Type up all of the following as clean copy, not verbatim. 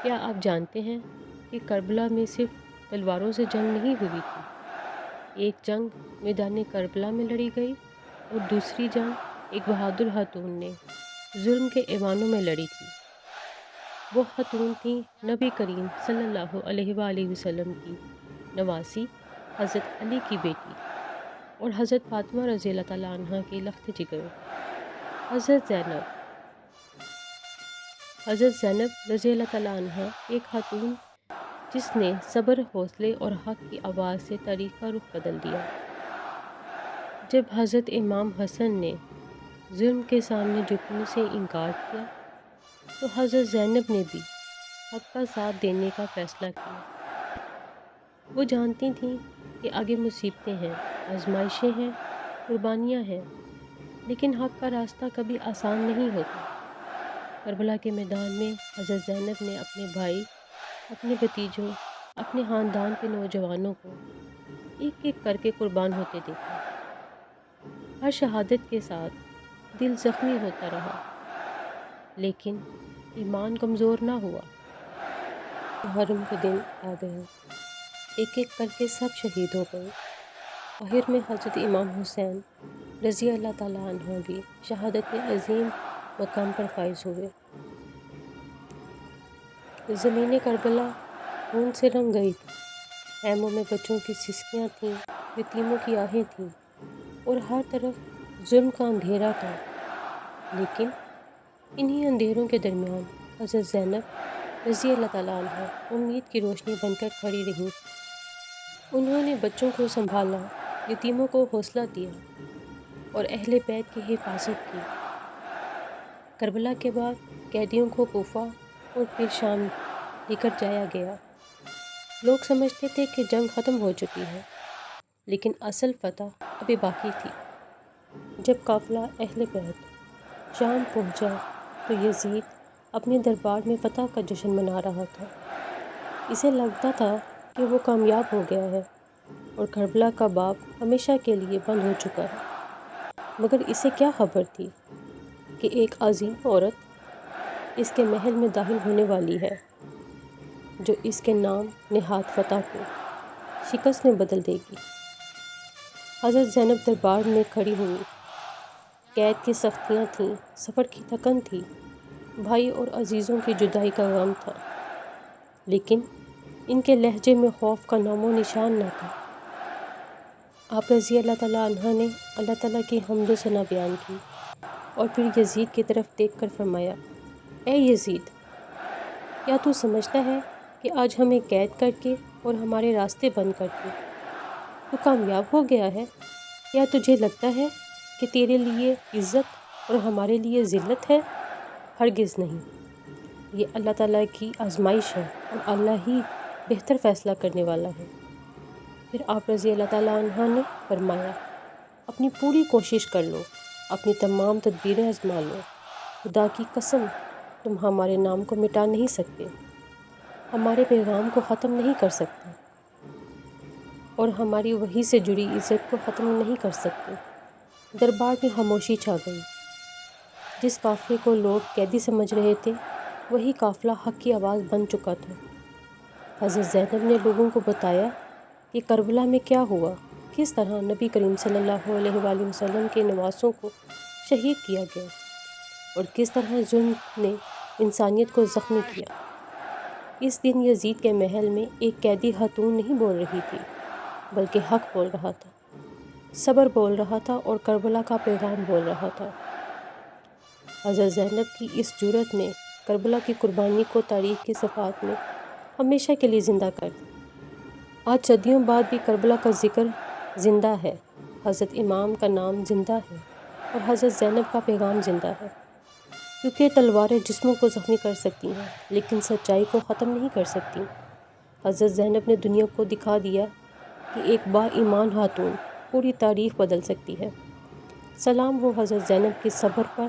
کیا آپ جانتے ہیں کہ کربلا میں صرف تلواروں سے جنگ نہیں ہوئی تھی؟ ایک جنگ میدان کربلا میں لڑی گئی اور دوسری جنگ ایک بہادر خاتون نے ظلم کے ایوانوں میں لڑی تھی۔ وہ خاتون تھیں نبی کریم صلی اللہ علیہ وآلہ وسلم کی نواسی حضرت علی کی بیٹی اور حضرت فاطمہ رضی اللہ تعالیٰ عنہ کی لخت جگر حضرت زینب۔ حضرت زینب رضی اللہ تعالیٰ عنہ ایک خاتون جس نے صبر، حوصلے اور حق کی آواز سے تاریخ کا رخ بدل دیا۔ جب حضرت امام حسن نے ظلم کے سامنے جھکنے سے انکار کیا تو حضرت زینب نے بھی حق کا ساتھ دینے کا فیصلہ کیا۔ وہ جانتی تھیں کہ آگے مصیبتیں ہیں، آزمائشیں ہیں، قربانیاں ہیں، لیکن حق کا راستہ کبھی آسان نہیں ہوتا۔ کربلا کے میدان میں حضرت زینب نے اپنے بھائی، اپنے بھتیجوں، اپنے خاندان کے نوجوانوں کو ایک ایک کر کے قربان ہوتے دیکھا۔ ہر شہادت کے ساتھ دل زخمی ہوتا رہا، لیکن ایمان کمزور نہ ہوا۔ محرم کے دن آ گئے، ایک ایک کر کے سب شہید ہو گئے۔ آخر میں حضرت امام حسین رضی اللہ تعالیٰ عنہ بھی شہادت عظیم مقام پر فائز ہوئے۔ زمین کربلا خون سے رنگ گئی تھی، خیموں میں بچوں کی سسکیاں تھیں، یتیموں کی آہیں تھیں اور ہر طرف ظلم کا اندھیرا تھا۔ لیکن انہی اندھیروں کے درمیان حضرت زینب رضی اللہ تعالیٰ عنہ امید کی روشنی بن کر کھڑی رہیں۔ انہوں نے بچوں کو سنبھالا، یتیموں کو حوصلہ دیا اور اہل بیت کی حفاظت کی۔ کربلا کے بعد قیدیوں کو کوفہ اور پھر شام لے کر جایا گیا۔ لوگ سمجھتے تھے کہ جنگ ختم ہو چکی ہے، لیکن اصل فتح ابھی باقی تھی۔ جب قافلہ اہل بیت شام پہنچا تو یزید اپنے دربار میں فتح کا جشن منا رہا تھا۔ اسے لگتا تھا کہ وہ کامیاب ہو گیا ہے اور کربلا کا باب ہمیشہ کے لیے بند ہو چکا ہے۔ مگر اسے کیا خبر تھی کہ ایک عظیم عورت اس کے محل میں داخل ہونے والی ہے، جو اس کے نام نہاد فتح کو شکست میں بدل دے گی۔ حضرت زینب دربار میں کھڑی ہوئی۔ قید کی سختیاں تھیں، سفر کی تھکن تھی، بھائی اور عزیزوں کی جدائی کا غم تھا، لیکن ان کے لہجے میں خوف کا نام و نشان نہ تھا۔ آپ رضی اللہ تعالیٰ عنہ نے اللہ تعالیٰ کی حمد و ثنا بیان کی اور پھر یزید کی طرف دیکھ کر فرمایا، اے یزید، کیا تو سمجھتا ہے کہ آج ہمیں قید کر کے اور ہمارے راستے بند کر کے تو کامیاب ہو گیا ہے؟ یا تجھے لگتا ہے کہ تیرے لیے عزت اور ہمارے لیے ذلت ہے؟ ہرگز نہیں، یہ اللہ تعالیٰ کی آزمائش ہے اور اللہ ہی بہتر فیصلہ کرنے والا ہے۔ پھر آپ رضی اللہ تعالیٰ عنہ نے فرمایا، اپنی پوری کوشش کر لو، اپنی تمام تدبیریں آزما لو، خدا کی قسم تم ہمارے نام کو مٹا نہیں سکتے، ہمارے پیغام کو ختم نہیں کر سکتے اور ہماری وحی سے جڑی عزت کو ختم نہیں کر سکتے۔ دربار میں خاموشی چھا گئی۔ جس قافلے کو لوگ قیدی سمجھ رہے تھے، وہی قافلہ حق کی آواز بن چکا تھا۔ حضرت زینب نے لوگوں کو بتایا کہ کربلا میں کیا ہوا، کس طرح نبی کریم صلی اللہ علیہ وآلہ وسلم کے نواسوں کو شہید کیا گیا اور کس طرح ظلم نے انسانیت کو زخمی کیا۔ اس دن یزید کے محل میں ایک قیدی خاتون نہیں بول رہی تھی، بلکہ حق بول رہا تھا، صبر بول رہا تھا اور کربلا کا پیغام بول رہا تھا۔ حضرت زینب کی اس جرأت نے کربلا کی قربانی کو تاریخ کی صفحات میں ہمیشہ کے لیے زندہ کر دیا۔ آج صدیوں بعد بھی کربلا کا ذکر زندہ ہے، حضرت امام کا نام زندہ ہے اور حضرت زینب کا پیغام زندہ ہے، کیونکہ تلواریں جسموں کو زخمی کر سکتی ہیں لیکن سچائی کو ختم نہیں کر سکتی۔ حضرت زینب نے دنیا کو دکھا دیا کہ ایک با ایمان خاتون پوری تاریخ بدل سکتی ہے۔ سلام ہو حضرت زینب کے صبر پر،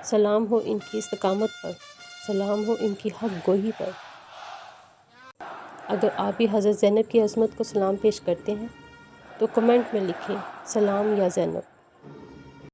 سلام ہو ان کی استقامت پر، سلام ہو ان کی حق گوئی پر۔ اگر آپ بھی حضرت زینب کی عظمت کو سلام پیش کرتے ہیں تو کمنٹ میں لکھیں، سلام یا زینب۔